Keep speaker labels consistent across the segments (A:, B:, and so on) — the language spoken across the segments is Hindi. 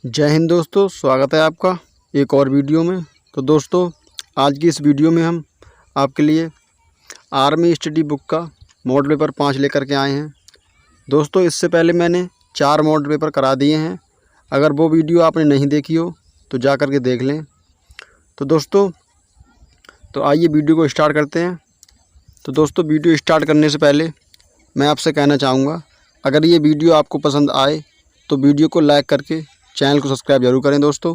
A: जय हिंद दोस्तों, स्वागत है आपका एक और वीडियो में। तो दोस्तों, आज की इस वीडियो में हम आपके लिए आर्मी स्टडी बुक का मॉडल पेपर 5 लेकर के आए हैं। दोस्तों, इससे पहले मैंने 4 मॉडल पेपर करा दिए हैं। अगर वो वीडियो आपने नहीं देखी हो तो जा कर के देख लें। तो दोस्तों, तो आइए वीडियो को स्टार्ट करते हैं। तो दोस्तों, वीडियो स्टार्ट करने से पहले मैं आपसे कहना चाहूँगा, अगर ये वीडियो आपको पसंद आए तो वीडियो को लाइक करके चैनल को सब्सक्राइब जरूर करें। दोस्तों,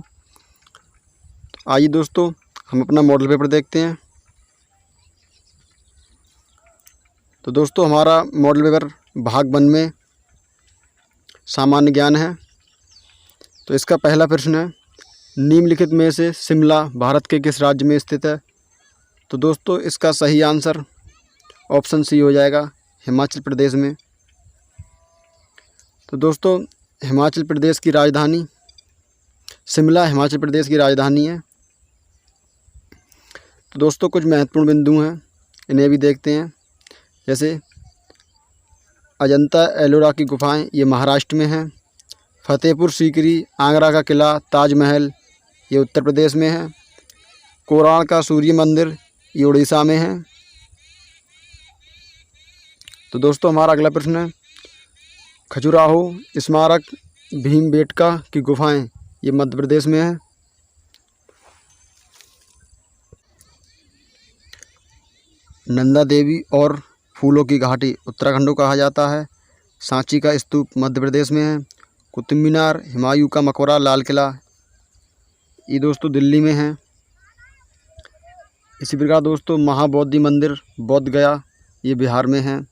A: आइए दोस्तों, हम अपना मॉडल पेपर देखते हैं। तो दोस्तों, हमारा मॉडल पेपर भाग 1 में सामान्य ज्ञान है। तो इसका पहला प्रश्न है, निम्नलिखित में से शिमला भारत के किस राज्य में स्थित है? तो दोस्तों, इसका सही आंसर ऑप्शन सी हो जाएगा, हिमाचल प्रदेश में। तो दोस्तों, हिमाचल प्रदेश की राजधानी शिमला हिमाचल प्रदेश की राजधानी है। तो दोस्तों, कुछ महत्वपूर्ण बिंदु हैं, इन्हें भी देखते हैं। जैसे अजंता एलोरा की गुफाएं, ये महाराष्ट्र में हैं। फतेहपुर सीकरी, आगरा का किला, ताजमहल, ये उत्तर प्रदेश में है। कोणार्क का सूर्य मंदिर, ये उड़ीसा में है। तो दोस्तों, हमारा अगला प्रश्न है, खजुराहो स्मारक भीमबेटका की गुफाएं, ये मध्य प्रदेश में है। नंदा देवी और फूलों की घाटी उत्तराखंड को कहा जाता है। सांची का स्तूप मध्य प्रदेश में है। कुतुब मीनार, हुमायूं का मकबरा, लाल किला, ये दोस्तों दिल्ली में है। इसी प्रकार दोस्तों, महाबोधि मंदिर बोध गया, ये बिहार में है।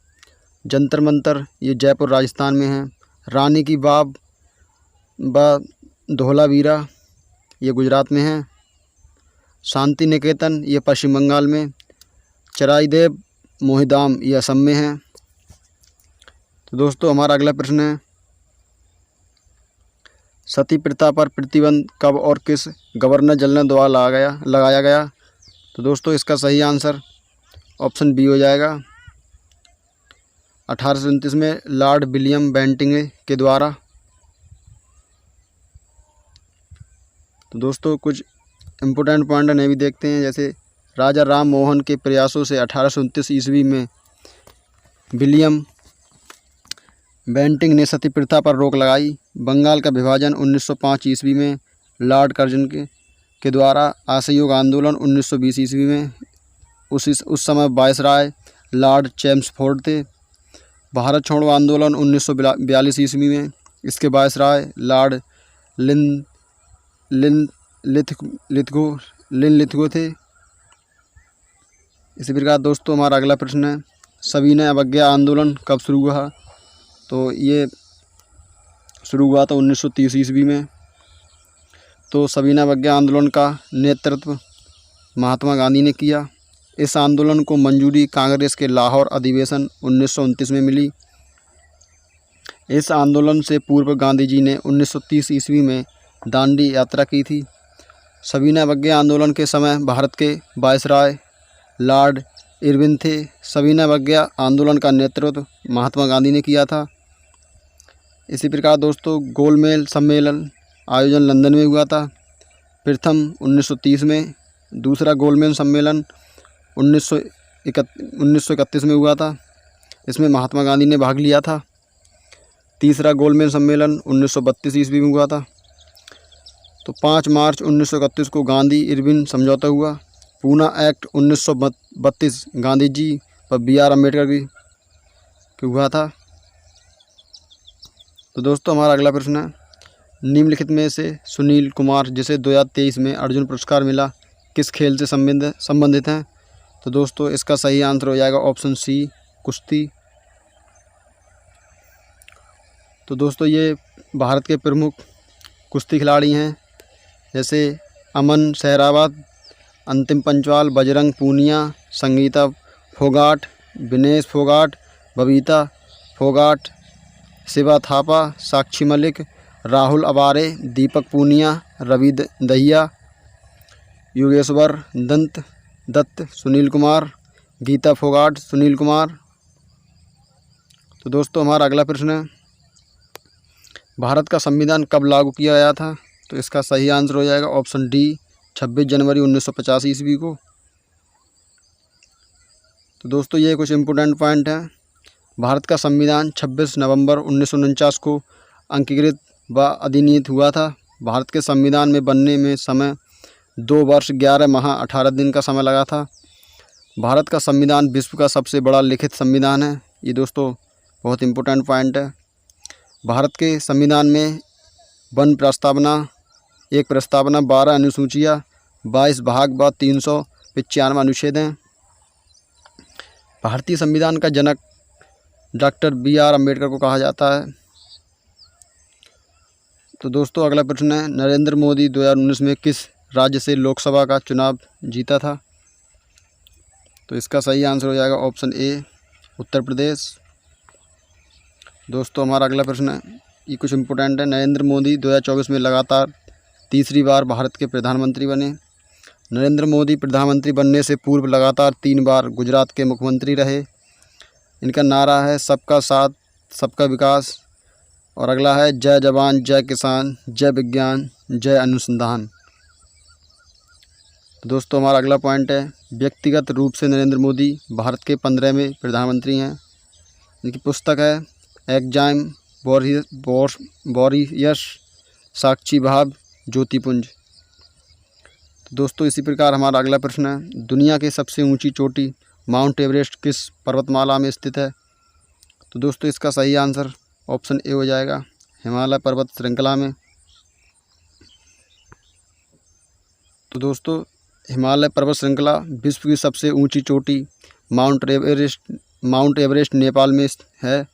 A: जंतर मंतर, ये जयपुर राजस्थान में है। रानी की बाग व धोलावीरा, ये गुजरात में है। शांति निकेतन, ये पश्चिम बंगाल में। चराईदेव मोहिधाम, ये असम में है। तो दोस्तों, हमारा अगला प्रश्न है, सती प्रथा पर प्रतिबंध कब और किस गवर्नर जनरल द्वारा लगाया गया? तो दोस्तों, इसका सही आंसर ऑप्शन बी हो जाएगा, 1829 में लॉर्ड विलियम बेंटिंगे के द्वारा। तो दोस्तों, कुछ इम्पोर्टेंट पॉइंट ने भी देखते हैं। जैसे राजा राम मोहन के प्रयासों से 1829 ईस्वी में विलियम बेंटिंग ने सती प्रथा पर रोक लगाई। बंगाल का विभाजन 1905 ईस्वी में लॉर्ड कर्जन के द्वारा। असहयोग आंदोलन 1920 ईस्वी में, उस समय वायसराय लॉर्ड चेम्सफोर्ड थे। भारत छोड़ो आंदोलन 1942 ईस्वी में, इसके वायसराय लॉर्ड लिथगो थे। इसी प्रकार दोस्तों, हमारा अगला प्रश्न है, सविनय अवज्ञा आंदोलन कब शुरू हुआ? तो ये शुरू हुआ था 1930 ईस्वी में। तो सविनय अवज्ञा आंदोलन का नेतृत्व महात्मा गांधी ने किया। इस आंदोलन को मंजूरी कांग्रेस के लाहौर अधिवेशन 1929 में मिली। इस आंदोलन से पूर्व गांधी जी ने 1930 ईस्वी में दांडी यात्रा की थी। सविनय अवज्ञा आंदोलन के समय भारत के वायसराय लॉर्ड इरविन थे। सविनय अवज्ञा आंदोलन का नेतृत्व महात्मा गांधी ने किया था। इसी प्रकार दोस्तों, गोलमेज सम्मेलन आयोजन लंदन में हुआ था, प्रथम 1930 में। दूसरा गोलमेज सम्मेलन 1931 में हुआ था, इसमें महात्मा गांधी ने भाग लिया था। तीसरा गोलमेज सम्मेलन 1932 ईस्वी में हुआ था। तो 5 मार्च 1931 को गांधी इरविन समझौता हुआ। पूना एक्ट 1932 गांधी जी पर BR अम्बेडकर की हुआ था। तो दोस्तों, हमारा अगला प्रश्न है, निम्नलिखित में से सुनील कुमार, जिसे 2023 में अर्जुन पुरस्कार मिला, किस खेल से संबंधित हैं? तो दोस्तों, इसका सही आंसर हो जाएगा ऑप्शन सी, कुश्ती। तो दोस्तों, ये भारत के प्रमुख कुश्ती खिलाड़ी हैं, जैसे अमन सहरावत, अंतिम पंचवाल, बजरंग पूनिया, संगीता फोगाट, विनेश फोगाट, बबीता फोगाट, शिवा थापा, साक्षी मलिक, राहुल अवारे, दीपक पूनिया, रवि दहिया, योगेश्वर दत्त, सुनील कुमार, गीता फोगाट, सुनील कुमार। तो दोस्तों, हमारा अगला प्रश्न है, भारत का संविधान कब लागू किया गया था? तो इसका सही आंसर हो जाएगा ऑप्शन डी 26 जनवरी 1985 ईस्वी को। तो दोस्तों ये कुछ इम्पोर्टेंट पॉइंट हैं। भारत का संविधान 26 नवंबर 1949 को अंगीकृत व अधिनियत हुआ था। भारत के संविधान में बनने में समय 2 वर्ष 11 माह 18 दिन का समय लगा था। भारत का संविधान विश्व का सबसे बड़ा लिखित संविधान है। ये दोस्तों बहुत इम्पोर्टेंट पॉइंट है। भारत के संविधान में वन प्रस्तावना, एक प्रस्तावना, 12 अनुसूचियाँ, 22 भाग व 395 अनुच्छेद हैं। भारतीय संविधान का जनक डॉक्टर BR अम्बेडकर को कहा जाता है। तो दोस्तों अगला प्रश्न है, नरेंद्र मोदी 2019 में किस राज्य से लोकसभा का चुनाव जीता था? तो इसका सही आंसर हो जाएगा ऑप्शन ए उत्तर प्रदेश। दोस्तों हमारा अगला प्रश्न है, ये कुछ इम्पोर्टेंट है। नरेंद्र मोदी 2024 में लगातार तीसरी बार भारत के प्रधानमंत्री बने। नरेंद्र मोदी प्रधानमंत्री बनने से पूर्व लगातार 3 बार गुजरात के मुख्यमंत्री रहे। इनका नारा है सबका साथ सबका विकास। और अगला है जय जवान जय किसान जय विज्ञान जय अनुसंधान। तो दोस्तों हमारा अगला पॉइंट है, व्यक्तिगत रूप से नरेंद्र मोदी भारत के 15वें प्रधानमंत्री हैं। इनकी पुस्तक है एग्जाम वॉरियर्स, साक्षी भाव, ज्योतिपुंज। तो दोस्तों इसी प्रकार हमारा अगला प्रश्न है, दुनिया की सबसे ऊंची चोटी माउंट एवरेस्ट किस पर्वतमाला में स्थित है? तो दोस्तों इसका सही आंसर ऑप्शन ए हो जाएगा हिमालय पर्वत श्रृंखला में। तो दोस्तों हिमालय पर्वत श्रृंखला विश्व की सबसे ऊंची चोटी माउंट एवरेस्ट नेपाल में है।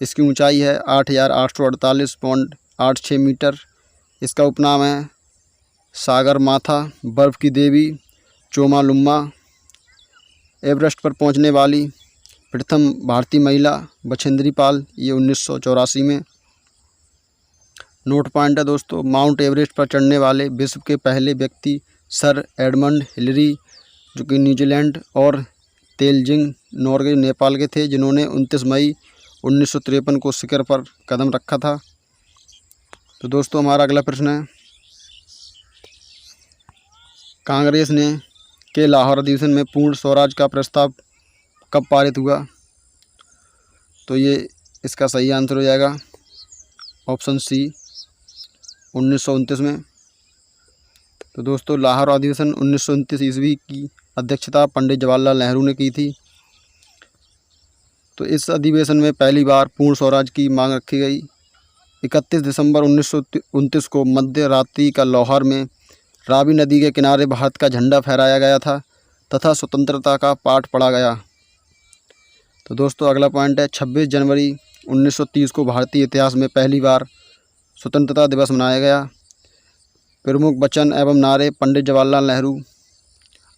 A: इसकी ऊंचाई है 8,848.86 मीटर। इसका उपनाम है सागर माथा, बर्फ़ की देवी, चोमालुम्मा। एवरेस्ट पर पहुंचने वाली प्रथम भारतीय महिला बछेंद्री पाल, ये 1984 में। नोट पॉइंट है दोस्तों, माउंट एवरेस्ट पर चढ़ने वाले विश्व के पहले व्यक्ति सर एडमंड हिलरी, जो कि न्यूजीलैंड, और तेलजिंग नॉर्गे नेपाल के थे, जिन्होंने 29 मई 1953 को शिखर पर कदम रखा था। तो दोस्तों हमारा अगला प्रश्न है, कांग्रेस ने के लाहौर अधिवेशन में पूर्ण स्वराज का प्रस्ताव कब पारित हुआ? तो ये इसका सही आंसर हो जाएगा ऑप्शन सी 1929 में। तो दोस्तों लाहौर अधिवेशन 1929 ईस्वी की अध्यक्षता पंडित जवाहरलाल नेहरू ने की थी। तो इस अधिवेशन में पहली बार पूर्ण स्वराज की मांग रखी गई। 31 दिसंबर 1929 को मध्य रात्रि का लाहौर में रावी नदी के किनारे भारत का झंडा फहराया गया था तथा स्वतंत्रता का पाठ पढ़ा गया। तो दोस्तों अगला पॉइंट है, 26 जनवरी 1930 को भारतीय इतिहास में पहली बार स्वतंत्रता दिवस मनाया गया। प्रमुख वचन एवं नारे पंडित जवाहरलाल नेहरू,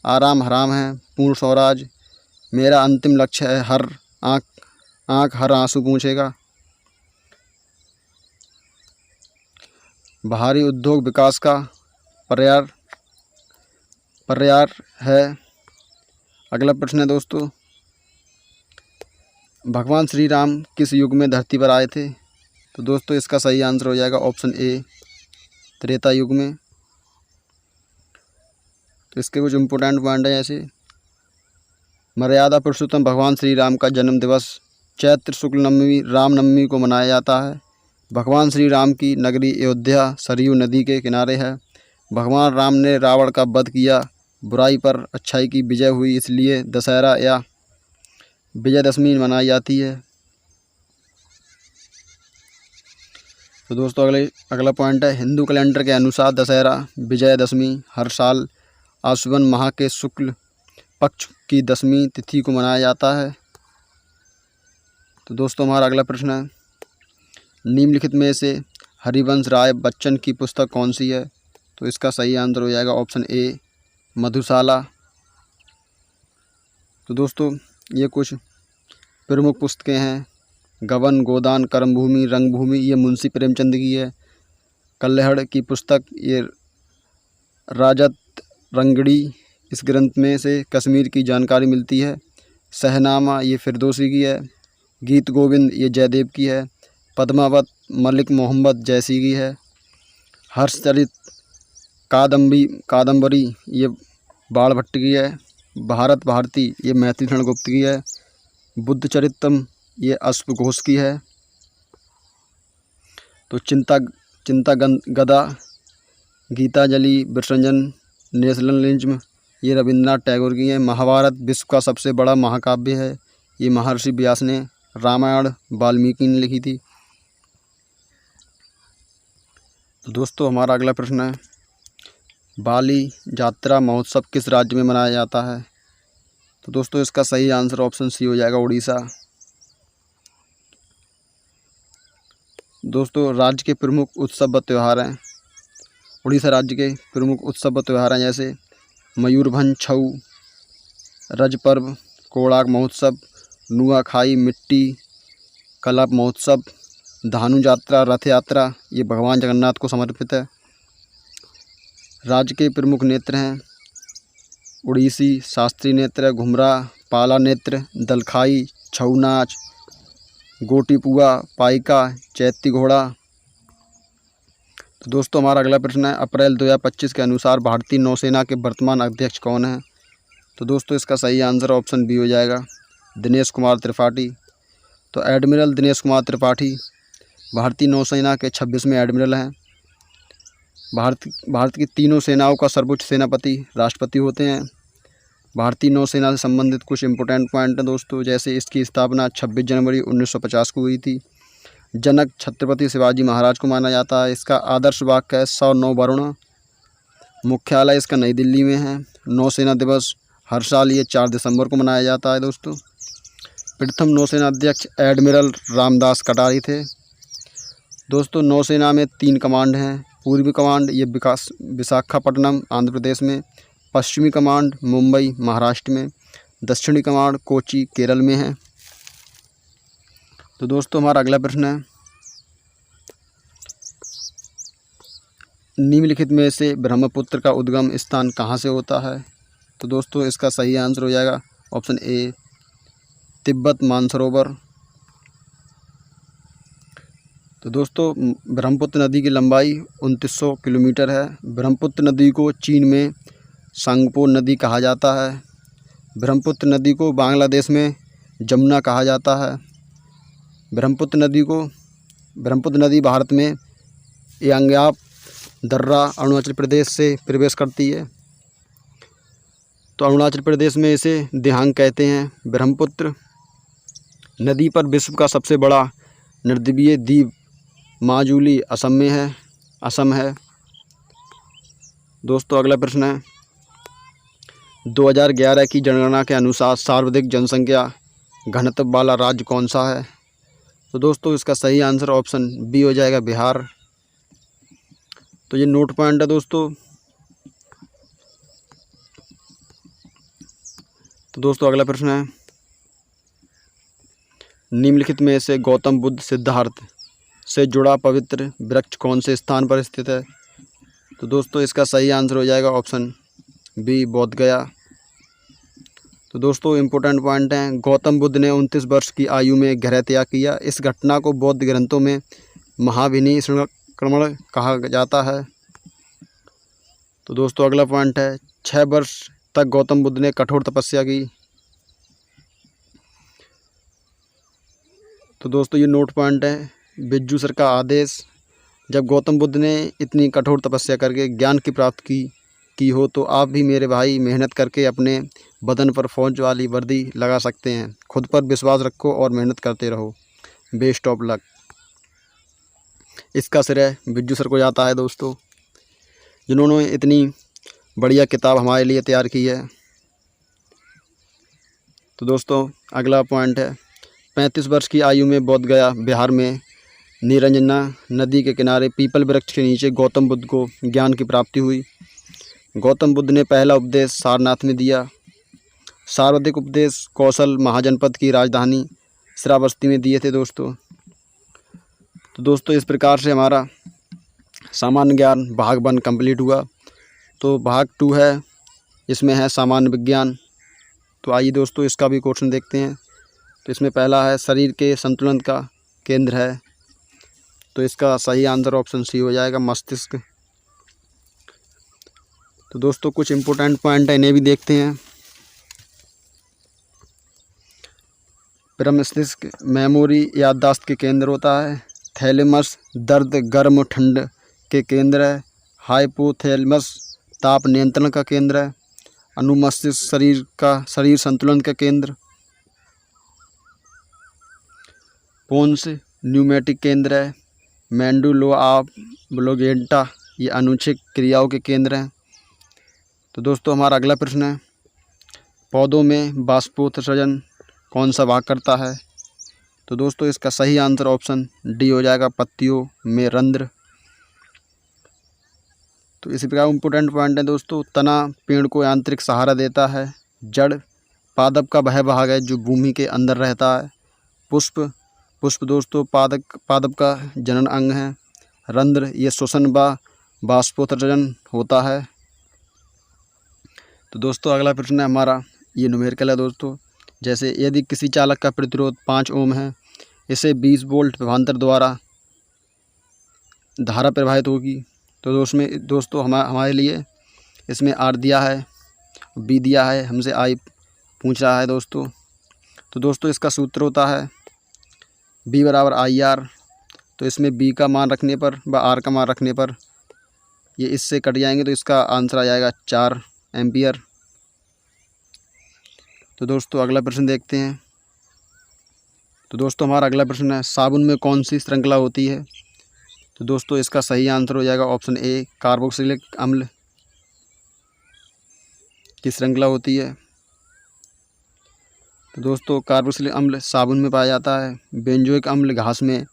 A: आराम हराम है, पूर्ण स्वराज, मेरा अंतिम लक्ष्य है, हर आँख हर आंसू पूछेगा, भारी उद्योग विकास का पर्याय है। अगला प्रश्न है दोस्तों, भगवान श्री राम किस युग में धरती पर आए थे? तो दोस्तों इसका सही आंसर हो जाएगा ऑप्शन ए त्रेता युग में। तो इसके कुछ इम्पोर्टेंट पॉइंट हैं, जैसे मर्यादा पुरुषोत्तम भगवान श्री राम का जन्म दिवस चैत्र शुक्ल नवमी रामनवमी को मनाया जाता है। भगवान श्री राम की नगरी अयोध्या सरयू नदी के किनारे है। भगवान राम ने रावण का वध किया, बुराई पर अच्छाई की विजय हुई, इसलिए दशहरा या विजयदशमी मनाई जाती है। तो दोस्तों अगला पॉइंट है, हिंदू कैलेंडर के अनुसार दशहरा विजयदशमी हर साल आश्विन माह के शुक्ल पक्ष की 10वीं तिथि को मनाया जाता है। तो दोस्तों हमारा अगला प्रश्न है, निम्नलिखित में से हरिवंश राय बच्चन की पुस्तक कौन सी है? तो इसका सही आंसर हो जाएगा ऑप्शन ए मधुशाला। तो दोस्तों ये कुछ प्रमुख पुस्तकें हैं, गबन, गोदान, कर्मभूमि, रंगभूमि, ये मुंशी प्रेमचंद की है। कल्हड़ की पुस्तक ये राजत रंगड़ी, इस ग्रंथ में से कश्मीर की जानकारी मिलती है। शहनामा ये फिरदौसी की है। गीत गोविंद ये जयदेव की है। पद्मावत मलिक मोहम्मद जैसी की है। हर्षचरित कादम्बरी ये बाणभट्ट की है। भारत भारती ये मैथिलीशरण गुप्त की है। बुद्ध चरितम ये अश्व घोष की है। तो चिंता गदा गीतांजलि विसर्जन नेशनलिज्म ये रविंद्रनाथ टैगोर की है। महाभारत विश्व का सबसे बड़ा महाकाव्य है, ये महर्षि व्यास ने। रामायण वाल्मीकि ने लिखी थी। तो दोस्तों हमारा अगला प्रश्न है, बाली यात्रा महोत्सव किस राज्य में मनाया जाता है? तो दोस्तों इसका सही आंसर ऑप्शन सी हो जाएगा, उड़ीसा। दोस्तों राज्य के प्रमुख उत्सव व त्यौहार हैं। उड़ीसा राज्य के प्रमुख उत्सव व त्यौहार हैं जैसे मयूरभंज छऊ, रज पर्व, कोणार्क महोत्सव, नुआखाई मिट्टी कला महोत्सव, धानु यात्रा, रथ यात्रा ये भगवान जगन्नाथ को समर्पित है। राज्य के प्रमुख नेत्र हैं उड़ीसी, शास्त्रीय नेत्र, घुमरा, पाला नेत्र, दलखाई, छऊ नाच, गोटीपुआ, पाइका, चैती घोड़ा। तो दोस्तों हमारा अगला प्रश्न है, अप्रैल 2025 के अनुसार भारतीय नौसेना के वर्तमान अध्यक्ष कौन हैं? तो दोस्तों इसका सही आंसर ऑप्शन बी हो जाएगा, दिनेश कुमार त्रिपाठी। तो एडमिरल दिनेश कुमार त्रिपाठी भारतीय नौसेना के 26वें एडमिरल हैं। भारत की तीनों सेनाओं का सर्वोच्च सेनापति राष्ट्रपति होते हैं। भारतीय नौसेना से संबंधित कुछ इंपॉर्टेंट पॉइंट हैं दोस्तों, जैसे इसकी स्थापना 26 जनवरी 1950 को हुई थी। जनक छत्रपति शिवाजी महाराज को माना जाता है। इसका आदर्श वाक्य है 109 वरुण। मुख्यालय इसका नई दिल्ली में है। नौसेना दिवस हर साल ये 4 दिसंबर को मनाया जाता है दोस्तों। प्रथम नौसेना अध्यक्ष एडमिरल रामदास कटारी थे। दोस्तों नौसेना में 3 कमांड हैं। पूर्वी कमांड ये विशाखापट्टनम आंध्र प्रदेश में, पश्चिमी कमांड मुंबई महाराष्ट्र में, दक्षिणी कमांड कोची केरल में है। तो दोस्तों हमारा अगला प्रश्न है, निम्नलिखित में से ब्रह्मपुत्र का उद्गम स्थान कहाँ से होता है? तो दोस्तों इसका सही आंसर हो जाएगा ऑप्शन ए, तिब्बत मानसरोवर। तो दोस्तों ब्रह्मपुत्र नदी की लंबाई 2900 किलोमीटर है। ब्रह्मपुत्र नदी को चीन में सांगपो नदी कहा जाता है। ब्रह्मपुत्र नदी को बांग्लादेश में जमुना कहा जाता है। ब्रह्मपुत्र नदी भारत में यांग्याप दर्रा अरुणाचल प्रदेश से प्रवेश करती है। तो अरुणाचल प्रदेश में इसे दिहांग कहते हैं। ब्रह्मपुत्र नदी पर विश्व का सबसे बड़ा नदीय द्वीप माजुली असम है। दोस्तों अगला प्रश्न है, 2011 की जनगणना के अनुसार सर्वाधिक जनसंख्या घनत्व वाला राज्य कौन सा है? तो दोस्तों इसका सही आंसर ऑप्शन बी हो जाएगा, बिहार। तो ये नोट पॉइंट है दोस्तों। तो दोस्तों अगला प्रश्न है, निम्नलिखित में से गौतम बुद्ध सिद्धार्थ से जुड़ा पवित्र वृक्ष कौन से स्थान पर स्थित है? तो दोस्तों इसका सही आंसर हो जाएगा ऑप्शन बी, बोध गया। तो दोस्तों इम्पोर्टेंट पॉइंट हैं, गौतम बुद्ध ने 29 वर्ष की आयु में गृह त्याग किया। इस घटना को बौद्ध ग्रंथों में महाविनय संक्रमण कहा जाता है। तो दोस्तों अगला पॉइंट है, 6 वर्ष तक गौतम बुद्ध ने कठोर तपस्या की। तो दोस्तों ये नोट पॉइंट है, बिज्जू सर का आदेश। जब गौतम बुद्ध ने इतनी कठोर तपस्या करके ज्ञान की प्राप्ति की हो तो आप भी मेरे भाई मेहनत करके अपने बदन पर फौज वाली वर्दी लगा सकते हैं। खुद पर विश्वास रखो और मेहनत करते रहो। Best of luck. इसका श्रेय बिज्जू सर को जाता है दोस्तों, जिन्होंने इतनी बढ़िया किताब हमारे लिए तैयार की है। तो दोस्तों अगला पॉइंट है, 35 वर्ष की आयु में बोध गया बिहार में निरंजना नदी के किनारे पीपल वृक्ष के नीचे गौतम बुद्ध को ज्ञान की प्राप्ति हुई। गौतम बुद्ध ने पहला उपदेश सारनाथ में दिया। सर्वाधिक उपदेश कौशल महाजनपद की राजधानी श्रावस्ती में दिए थे दोस्तों। तो दोस्तों इस प्रकार से हमारा सामान्य ज्ञान भाग 1 कंप्लीट हुआ। तो भाग 2 है, इसमें है सामान्य विज्ञान। तो आइए दोस्तों इसका भी क्वेश्चन देखते हैं। तो इसमें पहला है, शरीर के संतुलन का केंद्र है तो इसका सही आंसर ऑप्शन सी हो जाएगा, मस्तिष्क। तो दोस्तों कुछ इम्पोर्टेंट पॉइंट है, इन्हें भी देखते हैं। प्रमस्तिष्क मेमोरी याददाश्त के केंद्र होता है। थैलेमस दर्द गर्म ठंड के केंद्र है। हाइपोथैलेमस ताप नियंत्रण का केंद्र है। अनुमस्तिष्क शरीर संतुलन का केंद्र। पोन्स न्यूमेटिक केंद्र है। मेंडुला ऑब्लिगेटा ये अनुच्छेद क्रियाओं के केंद्र हैं। तो दोस्तों हमारा अगला प्रश्न है, पौधों में बाष्पोत्सर्जन कौन सा भाग करता है? तो दोस्तों इसका सही आंसर ऑप्शन डी हो जाएगा, पत्तियों में रंध्र। तो इसी प्रकार इम्पोर्टेंट पॉइंट है दोस्तों, तना पेड़ को यांत्रिक सहारा देता है। जड़ पादप का वह भाग है जो भूमि के अंदर रहता है। पुष्प दोस्तों पादप का जनन अंग है। रंध्र ये श्वसन व बाष्पोत्सर्जन होता है। तो दोस्तों अगला प्रश्न है हमारा, ये न्यूमेरिकल है दोस्तों। जैसे यदि किसी चालक का प्रतिरोध 5 ओम है, इसे 20 वोल्ट विभवांतर द्वारा धारा प्रवाहित होगी। तो दोस्तों हमारे लिए इसमें आर दिया है, बी दिया है, हमसे आई पूछ रहा है दोस्तों। तो दोस्तों इसका सूत्र होता है बी बराबर आई आर। तो इसमें बी का मान रखने पर व आर का मान रखने पर ये इससे कट जाएंगे, तो इसका आंसर आ जाएगा 4 एम्पियर। तो दोस्तों अगला प्रश्न देखते हैं। तो दोस्तों हमारा अगला प्रश्न है, साबुन में कौन सी श्रृंखला होती है? तो दोस्तों इसका सही आंसर हो जाएगा ऑप्शन ए, कार्बोक्सिलिक अम्ल की श्रृंखला होती है। तो दोस्तों कार्बोक्सिलिक अम्ल साबुन में पाया जाता है। बेंजोइक अम्ल घास में।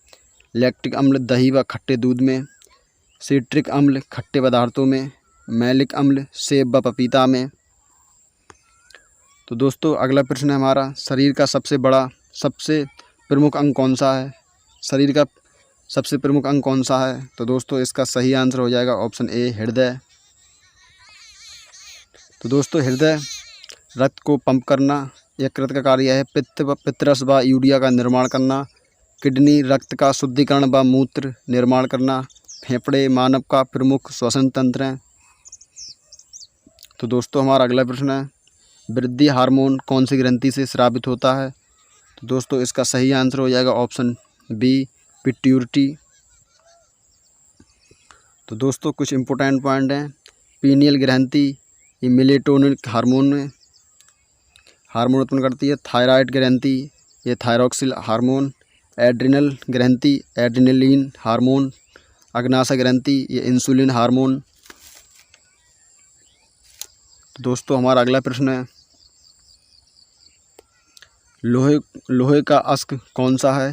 A: लैक्टिक अम्ल दही व खट्टे दूध में। सिट्रिक अम्ल खट्टे पदार्थों में। मैलिक अम्ल सेब व पपीता में। तो दोस्तों अगला प्रश्न है हमारा, शरीर का सबसे प्रमुख अंग कौन सा है? शरीर का सबसे प्रमुख अंग कौन सा है? तो दोस्तों इसका सही आंसर हो जाएगा ऑप्शन ए, हृदय। तो दोस्तों हृदय रक्त को पंप करना, यकृत का कार्य है पित्तरस व यूरिया का निर्माण करना। किडनी रक्त का शुद्धिकरण व मूत्र निर्माण करना। फेफड़े मानव का प्रमुख श्वसन तंत्र हैं। तो दोस्तों हमारा अगला प्रश्न है, वृद्धि हार्मोन कौन सी ग्रंथि से स्रावित होता है? तो दोस्तों इसका सही आंसर हो जाएगा ऑप्शन बी, पिट्यूटरी। तो दोस्तों कुछ इम्पोर्टेंट पॉइंट हैं, पीनियल ग्रंथि ये मेलेटोनिन हार्मोन उत्पन्न करती है। थायराइड ग्रंथि ये थायरॉक्सिल हार्मोन। एड्रिनल ग्रंथि एड्रिनलिन हार्मोन। अग्नाशय ग्रंथि ये इंसुलिन हार्मोन। दोस्तों हमारा अगला प्रश्न है, लोहे का अश्क कौन सा है?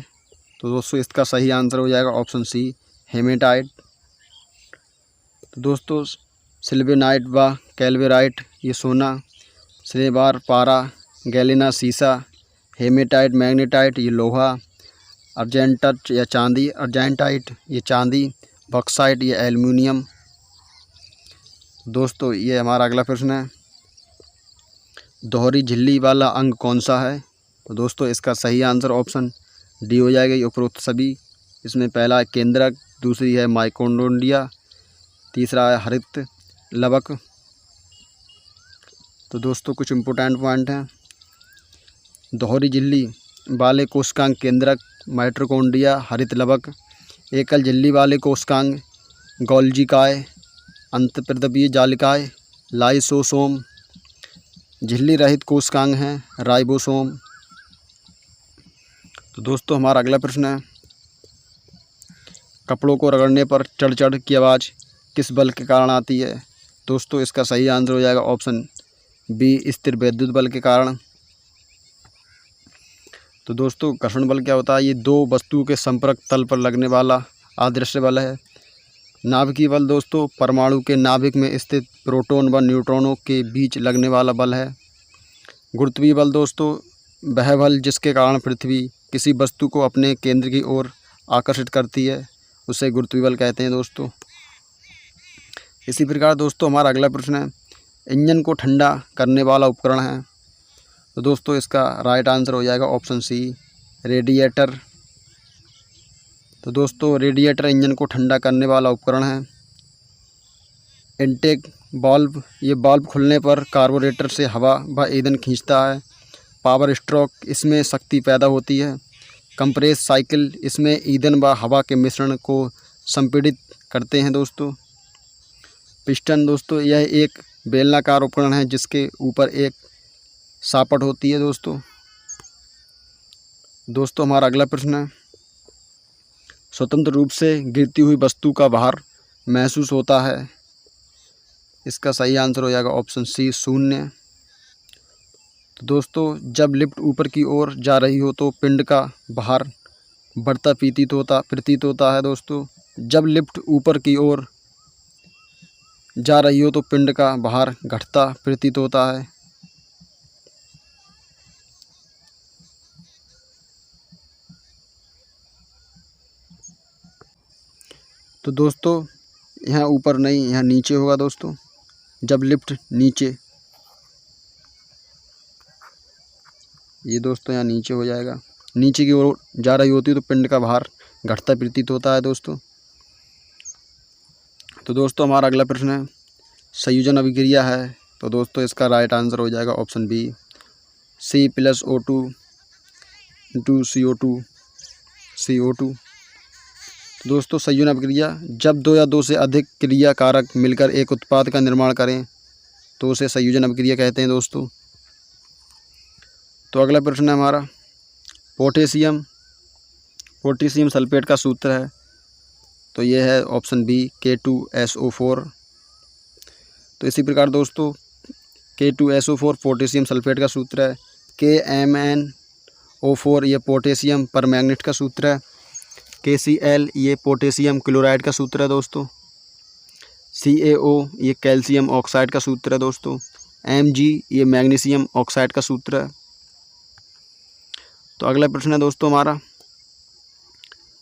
A: तो दोस्तों इसका सही आंसर हो जाएगा ऑप्शन सी, हेमेटाइट। तो दोस्तों सिल्वेनाइट व कैल्वेराइट ये सोना। सिल्वर पारा गैलेना सीसा। हेमेटाइट मैग्नेटाइट ये लोहा। अर्जेंटट या चांदी अर्जेंटाइट ये चांदी। बॉक्साइट ये एल्युमिनियम। दोस्तों ये हमारा अगला प्रश्न है, दोहरी झिल्ली वाला अंग कौन सा है? तो दोस्तों इसका सही आंसर ऑप्शन डी हो जाएगा, ये उपरोक्त सभी। इसमें पहला है केंद्रक, दूसरी है माइटोकॉन्ड्रिया, तीसरा है हरित लवक। तो दोस्तों कुछ इम्पोर्टेंट पॉइंट हैं, दोहरी झिल्ली वाले कोशिकांग केंद्रक, माइटोकॉन्ड्रिया, हरित लवक। एकल झिल्ली वाले कोशिकांग गोल्गी, अंतःप्रद्रवीय जालिकाएं, लाइसोसोम। झिल्ली रहित कोशिकांग हैं राइबोसोम। तो दोस्तों हमारा अगला प्रश्न है, कपड़ों को रगड़ने पर चढ़ चढ़ की आवाज़ किस बल के कारण आती है? दोस्तों इसका सही आंसर हो जाएगा ऑप्शन बी, स्थिर विद्युत बल के कारण। तो दोस्तों घर्षण बल क्या होता है? ये दो वस्तुओं के संपर्क तल पर लगने वाला अदृश्य बल है। नाभिकीय बल दोस्तों परमाणु के नाभिक में स्थित प्रोटॉन व न्यूट्रॉनों के बीच लगने वाला बल है। गुरुत्वीय बल दोस्तों वह बल जिसके कारण पृथ्वी किसी वस्तु को अपने केंद्र की ओर आकर्षित करती है, उसे गुरुत्वीय बल कहते हैं दोस्तों। इसी प्रकार दोस्तों हमारा अगला प्रश्न है, इंजन को ठंडा करने वाला उपकरण है? तो दोस्तों इसका राइट आंसर हो जाएगा ऑप्शन सी, रेडिएटर। तो दोस्तों रेडिएटर इंजन को ठंडा करने वाला उपकरण है। इनटेक वाल्व, ये वाल्व खुलने पर कार्बोरेटर से हवा व ईंधन खींचता है। पावर स्ट्रोक, इसमें शक्ति पैदा होती है। कंप्रेस साइकिल, इसमें ईंधन व हवा के मिश्रण को संपीड़ित करते हैं दोस्तों। पिस्टन, दोस्तों यह एक बेलनाकार उपकरण है जिसके ऊपर एक सापट होती है दोस्तों। दोस्तों हमारा अगला प्रश्न है, स्वतंत्र रूप से गिरती हुई वस्तु का भार महसूस होता है। इसका सही आंसर हो जाएगा ऑप्शन सी, शून्य। तो दोस्तों जब लिफ्ट ऊपर की ओर जा रही हो तो पिंड का भार बढ़ता प्रतीत होता है दोस्तों। जब लिफ्ट ऊपर की ओर जा रही हो तो पिंड का भार घटता प्रतीत होता है। तो दोस्तों यहाँ ऊपर नहीं, यहाँ नीचे होगा दोस्तों। जब लिफ्ट नीचे, ये दोस्तों यहाँ नीचे हो जाएगा, नीचे की ओर जा रही होती है तो पिंड का भार घटता प्रतीत होता है दोस्तों। तो दोस्तों हमारा अगला प्रश्न है, संयोजन अभिक्रिया है। तो दोस्तों इसका राइट आंसर हो जाएगा option B, C+O2 into CO2। तो दोस्तों संयोजन अभिक्रिया, जब दो या दो से अधिक क्रिया कारक मिलकर एक उत्पाद का निर्माण करें तो उसे संयोजन अभिक्रिया कहते हैं दोस्तों। तो अगला प्रश्न है हमारा, पोटेशियम सल्फेट का सूत्र है। तो ये है ऑप्शन बी, K2SO4। तो इसी प्रकार दोस्तों K2SO4 पोटेशियम सल्फेट का सूत्र है। KMnO4 ये पोटेशियम परमैंगनेट का सूत्र है। KCl ये पोटेशियम क्लोराइड का सूत्र है दोस्तों। CaO ये कैल्शियम ऑक्साइड का सूत्र है दोस्तों। Mg ये मैग्नीशियम ऑक्साइड का सूत्र है। तो अगला प्रश्न है दोस्तों हमारा,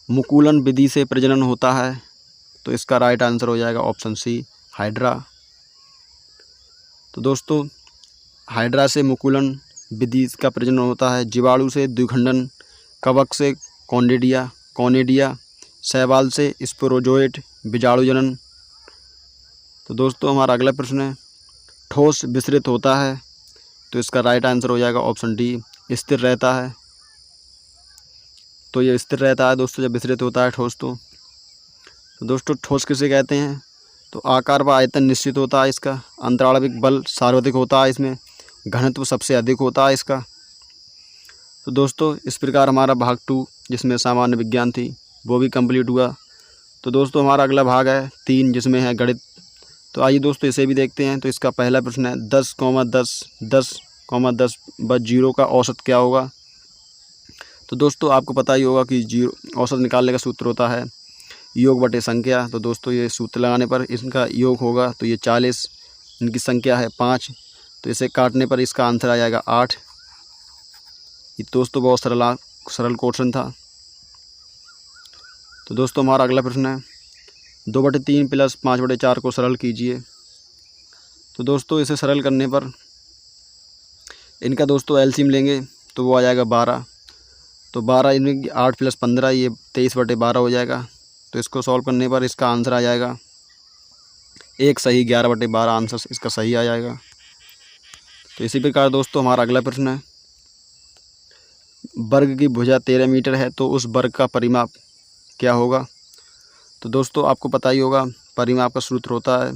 A: मुकुलन विधि से प्रजनन होता है। तो इसका राइट आंसर हो जाएगा ऑप्शन सी, हाइड्रा। तो दोस्तों हाइड्रा से मुकुलन विधि का प्रजनन होता है। जीवाणु से द्विखंडन, कवक से कॉनिडिया, शैवाल से स्पोरोजोइट, बीजाणु जनन। तो दोस्तों हमारा अगला प्रश्न है, ठोस विसरित होता है। तो इसका राइट आंसर हो जाएगा ऑप्शन डी, स्थिर रहता है। तो ये स्थिर रहता है दोस्तों जब विसरित होता है ठोस। तो दोस्तों ठोस किसे कहते हैं? तो आकार व आयतन निश्चित होता है इसका, अंतराणविक बल सार्वत्रिक होता है इसमें, घनत्व सबसे अधिक होता है इसका। तो दोस्तों इस प्रकार हमारा भाग 2 जिसमें सामान्य विज्ञान थी वो भी कंप्लीट हुआ। तो दोस्तों हमारा अगला भाग है 3 जिसमें है गणित। तो आइए दोस्तों इसे भी देखते हैं। तो इसका पहला प्रश्न है 10,10,10,10 व 0 का औसत क्या होगा? तो दोस्तों आपको पता ही होगा कि 0 औसत निकालने का सूत्र होता है योग बटे संख्या। तो दोस्तों ये सूत्र लगाने पर इनका योग होगा तो ये 40, इनकी संख्या है 5, तो इसे काटने पर इसका आंसर आ जाएगा 8। ये दोस्तों बहुत सरल क्वेश्चन था। तो दोस्तों हमारा अगला प्रश्न है 2/3 प्लस 5/4 को सरल कीजिए। तो दोस्तों इसे सरल करने पर इनका दोस्तों एलसीएम लेंगे तो वो आ जाएगा 12। तो 12 इनमें 8 + 15 ये 23/12 हो जाएगा। तो इसको सॉल्व करने पर इसका आंसर आ जाएगा 1 सही 11/12 आंसर इसका सही आ जाएगा। तो इसी प्रकार दोस्तों हमारा अगला प्रश्न है, वर्ग की भुजा 13 मीटर है तो उस वर्ग का परिमाप क्या होगा? तो दोस्तों आपको पता ही होगा परिमाप का सूत्र होता है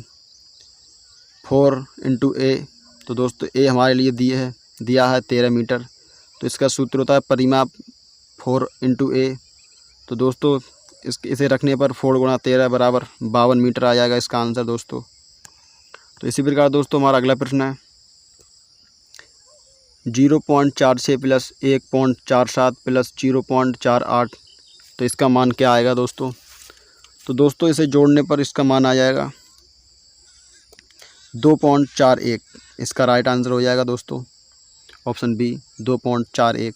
A: 4 × A। तो दोस्तों A हमारे लिए दिया है 13 मीटर, तो इसका सूत्र होता है परिमाप 4 × A। तो दोस्तों इसे रखने पर 4 × 13 = 52 मीटर आ जाएगा इसका आंसर दोस्तों। तो इसी प्रकार दोस्तों हमारा अगला प्रश्न है 0.46 + 1.47 + 0.48, तो इसका मान क्या आएगा दोस्तों? तो दोस्तों इसे जोड़ने पर इसका मान आ जाएगा 2.41। इसका राइट आंसर हो जाएगा दोस्तों ऑप्शन बी 2.41।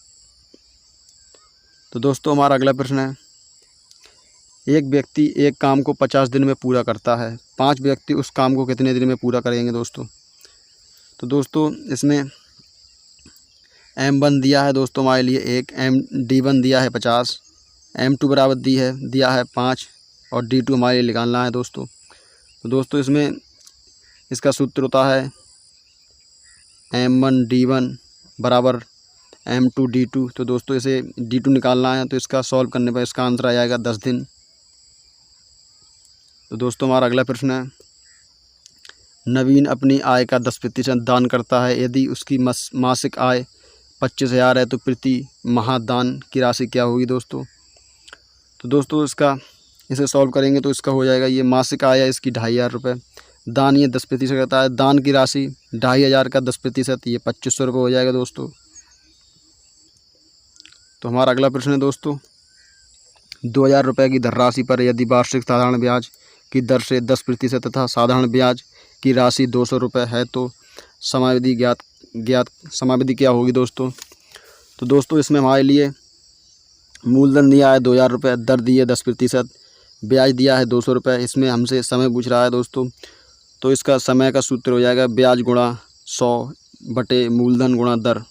A: तो दोस्तों हमारा अगला प्रश्न है, एक व्यक्ति एक काम को 50 दिन में पूरा करता है, 5 व्यक्ति उस काम को कितने दिन में पूरा करेंगे दोस्तों? तो दोस्तों इसमें M1 दिया है दोस्तों हमारे लिए 1, MD1 दिया है 50, M2 बराबर दिया है 5 और D2 हमारे लिए निकालना है दोस्तों। तो दोस्तों इसमें इसका सूत्र होता है M1 D1 बराबर M2 D2। तो दोस्तों इसे D2 निकालना है, तो इसका सॉल्व करने पर इसका आंसर आ जाएगा 10 दिन। तो दोस्तों हमारा अगला प्रश्न है, नवीन अपनी आय का 10% दान करता है। यदि उसकी मासिक आय 25,000 है तो प्रति माह दान की राशि क्या होगी दोस्तों। तो दोस्तों इसे सॉल्व करेंगे तो इसका हो जाएगा, ये मासिक आय है इसकी 2,500 रुपये, दान ये 10% करता है, दान की राशि 2,500 का 10% ये 2,500 रुपये हो जाएगा दोस्तों। तो हमारा अगला प्रश्न है दोस्तों, 2,000 रुपये की धनराशि पर यदि वार्षिक साधारण ब्याज की दर से 10% तथा साधारण ब्याज की राशि 200 रुपये है तो समाविधि क्या होगी दोस्तों। तो दोस्तों इसमें हमारे लिए मूलधन दिया है 2,000 रुपये, दर दी है 10%, ब्याज दिया है 200 रुपये। इसमें हमसे समय पूछ रहा है दोस्तों, तो इसका समय का सूत्र हो जाएगा ब्याज गुणा 100 बटे मूलधन गुणा दर।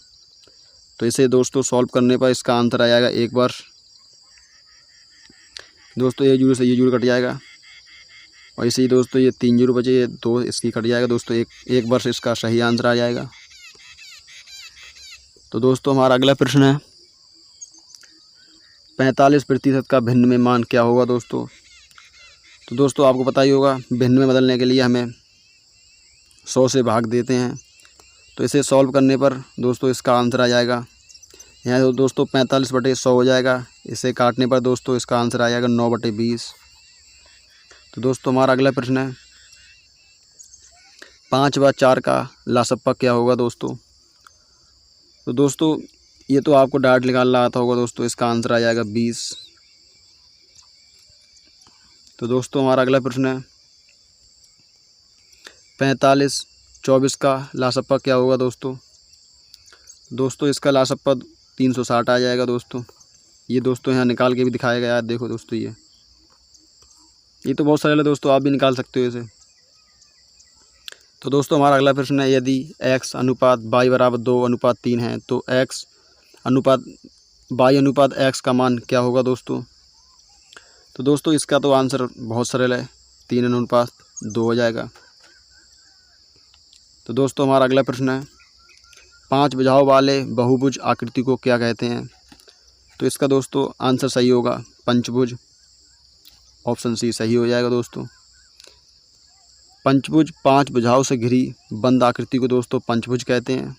A: तो इसे दोस्तों सॉल्व करने पर इसका आंसर आ जाएगा 1 वर्ष। दोस्तों ये 0 से ये 0 कट जाएगा और इसे ही दोस्तों ये 3 0 बचे, ये 2 इसकी कट जाएगा दोस्तों, एक वर्ष इसका सही आंसर आ जाएगा। तो दोस्तों हमारा अगला प्रश्न है, 45% का भिन्न में मान क्या होगा दोस्तों। तो दोस्तों आपको पता ही होगा, भिन्न में बदलने के लिए हमें 100 से भाग देते हैं। तो इसे सॉल्व करने पर दोस्तों इसका आंसर आ जाएगा, यहाँ दोस्तों 45 बटे 100 हो जाएगा। इसे काटने पर दोस्तों इसका आंसर आ जाएगा 9 बटे 20। तो दोस्तों हमारा अगला प्रश्न है, 5 व 4 का लासप्पा क्या होगा दोस्तों। तो दोस्तों ये तो आपको डायरेक्ट निकालना आता होगा दोस्तों, इसका आंसर आ जाएगा 20। तो दोस्तों हमारा अगला प्रश्न है, 45 24 का लासप्पा क्या होगा दोस्तों। दोस्तों इसका लासप्पा 360 आ जाएगा दोस्तों। ये दोस्तों यहाँ निकाल के भी दिखाया गया है, देखो दोस्तों ये तो बहुत सरल है दोस्तों, आप भी निकाल सकते हो इसे। तो दोस्तों हमारा अगला प्रश्न है, यदि x अनुपात y बराबर 2:3 है तो x अनुपात y अनुपात x का मान क्या होगा दोस्तों। तो दोस्तों इसका तो आंसर बहुत सरल है, 3:2 हो जाएगा। तो दोस्तों हमारा अगला प्रश्न है, 5 भुजाओं वाले बहुभुज आकृति को क्या कहते हैं। तो इसका दोस्तों आंसर सही होगा पंचभुज, ऑप्शन सी सही हो जाएगा दोस्तों। पंचभुज 5 भुजाओं से घिरी बंद आकृति को दोस्तों पंचभुज कहते हैं।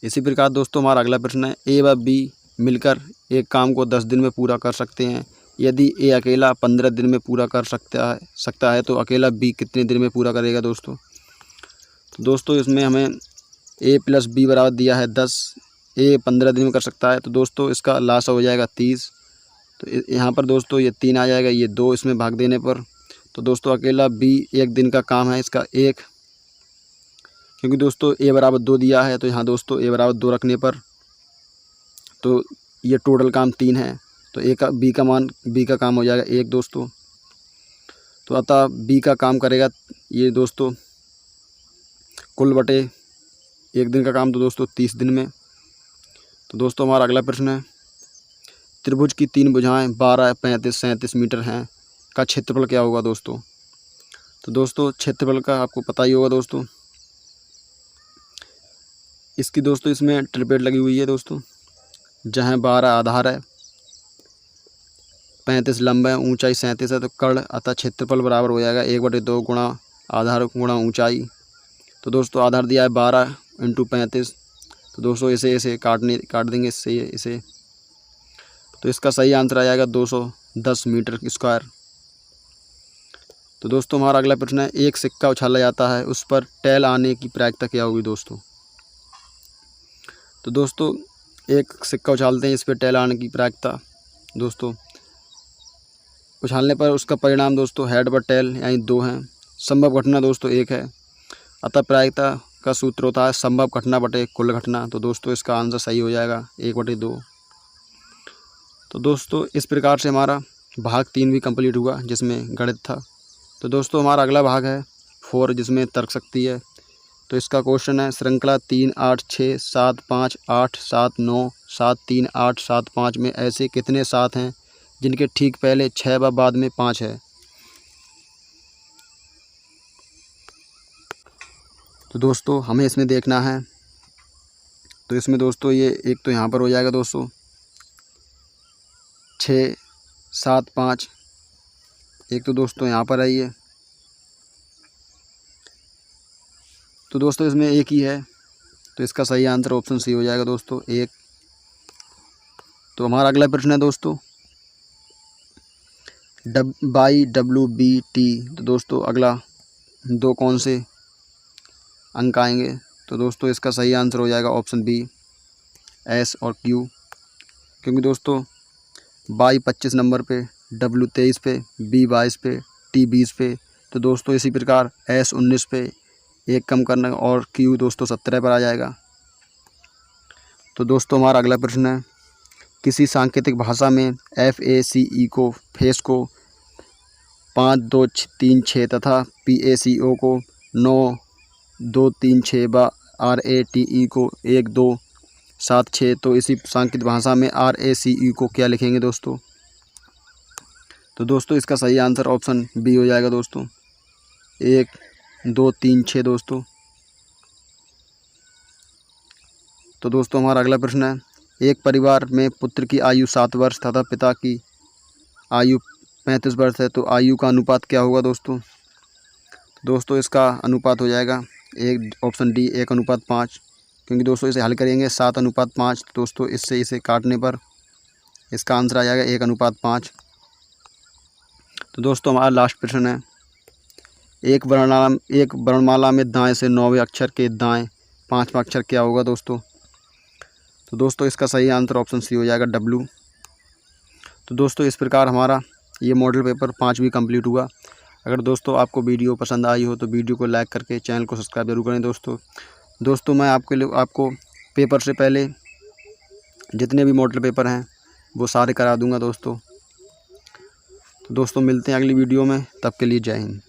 A: इसी प्रकार दोस्तों हमारा अगला प्रश्न है, ए व बी मिलकर एक काम को 10 दिन में पूरा कर सकते हैं। यदि ए अकेला 15 दिन में पूरा कर सकता है तो अकेला बी कितने दिन में पूरा करेगा दोस्तों। तो दोस्तों इसमें हमें a + b बराबर दिया है 10, a 15 दिन में कर सकता है, तो दोस्तों इसका लासा हो जाएगा 30। तो यहाँ पर दोस्तों ये 3 आ जाएगा, ये 2 इसमें भाग देने पर। तो दोस्तों अकेला b 1 दिन का काम है इसका 1, क्योंकि दोस्तों a बराबर 2 दिया है, तो यहाँ दोस्तों a बराबर 2 रखने पर तो ये टोटल काम 3 है, तो b का काम हो जाएगा 1 दोस्तों। तो अतः b का काम करेगा ये दोस्तों कुल बटे 1 दिन का काम, तो दोस्तों 30 दिन में। तो दोस्तों हमारा अगला प्रश्न है, त्रिभुज की 3 भुजाएं 12, 35, 37 मीटर हैं का क्षेत्रफल क्या होगा दोस्तों। तो दोस्तों क्षेत्रफल का आपको पता ही होगा दोस्तों, इसकी दोस्तों इसमें ट्रिपेट लगी हुई है दोस्तों, जहाँ 12 आधार है, 35 लंब है, ऊंचाई 37 है, तो कर्ण अतः क्षेत्रफल बराबर हो जाएगा 1/2 गुणा आधार गुणा ऊंचाई। तो दोस्तों आधार दिया है 12 × 35, तो दोस्तों इसे काट देंगे इसे, तो इसका सही आंसर आ जाएगा 210 मीटर स्क्वायर। तो दोस्तों हमारा अगला प्रश्न है, एक सिक्का उछाला जाता है, उस पर टैल आने की प्रायिकता क्या होगी दोस्तों। तो दोस्तों एक सिक्का उछालते हैं, इस पर टैल आने की प्रायिकता दोस्तों उछालने पर उसका परिणाम दोस्तों हेड व टैल यानी 2 हैं। संभव घटना दोस्तों 1 है, अतः प्रायिकता का सूत्र होता है संभव घटना बटे कुल घटना। तो दोस्तों इसका आंसर सही हो जाएगा 1/2। तो दोस्तों इस प्रकार से हमारा भाग 3 भी कंप्लीट हुआ, जिसमें गणित था। तो दोस्तों हमारा अगला भाग है 4, जिसमें तर्क शक्ति है। तो इसका क्वेश्चन है, श्रृंखला 3, 8, 6, 7, 5, 8, 7, 9, 7, 3, 8, 7, 5 में ऐसे कितने 7 हैं जिनके ठीक पहले 6 व बाद में 5 है। तो दोस्तों हमें इसमें देखना है। तो इसमें दोस्तों ये एक तो यहाँ पर हो जाएगा दोस्तों 6, 7, 5, एक तो दोस्तों यहाँ पर है ये। तो दोस्तों इसमें एक ही है, तो इसका सही आंसर ऑप्शन सी हो जाएगा दोस्तों, 1। तो हमारा अगला प्रश्न है दोस्तों WBT। तो दोस्तों अगला 2 कौन से अंक आएंगे? तो दोस्तों इसका सही आंसर हो जाएगा ऑप्शन बी, S और Q, क्योंकि दोस्तों Y 25 नंबर पे, W 23 पे, B 22 पे, T 20 पे। तो दोस्तों इसी प्रकार S 19 पे, 1 कम करना और Q दोस्तों 17 पर आ जाएगा। तो दोस्तों हमारा अगला प्रश्न है, किसी सांकेतिक भाषा में FACE को फेस को 5, 2, 3, 6 तथा PACO को 9, 2, 3, 6 व RATE को 1, 2, 7, 6। तो इसी सांकेतिक भाषा में RACE को क्या लिखेंगे दोस्तों? तो दोस्तों इसका सही आंसर ऑप्शन बी हो जाएगा दोस्तों, 1, 2, 3, 6 दोस्तों। तो दोस्तों हमारा अगला प्रश्न है, एक परिवार में पुत्र की आयु 7 वर्ष तथा पिता की आयु 35 वर्ष है, तो आयु का अनुपात क्या होगा दोस्तों? दोस्तों इसका अनुपात हो जाएगा ऑप्शन डी, 1:5, क्योंकि दोस्तों इसे हल करेंगे 7:5। दोस्तों इससे इसे काटने पर इसका आंसर आ जाएगा 1:5। तो दोस्तों हमारा लास्ट प्रश्न है, एक वर्णमाला में दाएं से 9वें अक्षर के दाएं 5वां अक्षर क्या होगा दोस्तों? तो दोस्तों इसका सही आंसर ऑप्शन सी हो जाएगा, W। तो दोस्तों इस प्रकार हमारा ये मॉडल पेपर 5 भी कंप्लीट हुआ। अगर दोस्तों आपको वीडियो पसंद आई हो तो वीडियो को लाइक करके चैनल को सब्सक्राइब जरूर करें दोस्तों मैं आपको पेपर से पहले जितने भी मॉडल पेपर हैं वो सारे करा दूंगा दोस्तों। तो दोस्तों मिलते हैं अगली वीडियो में, तब के लिए जय हिंद।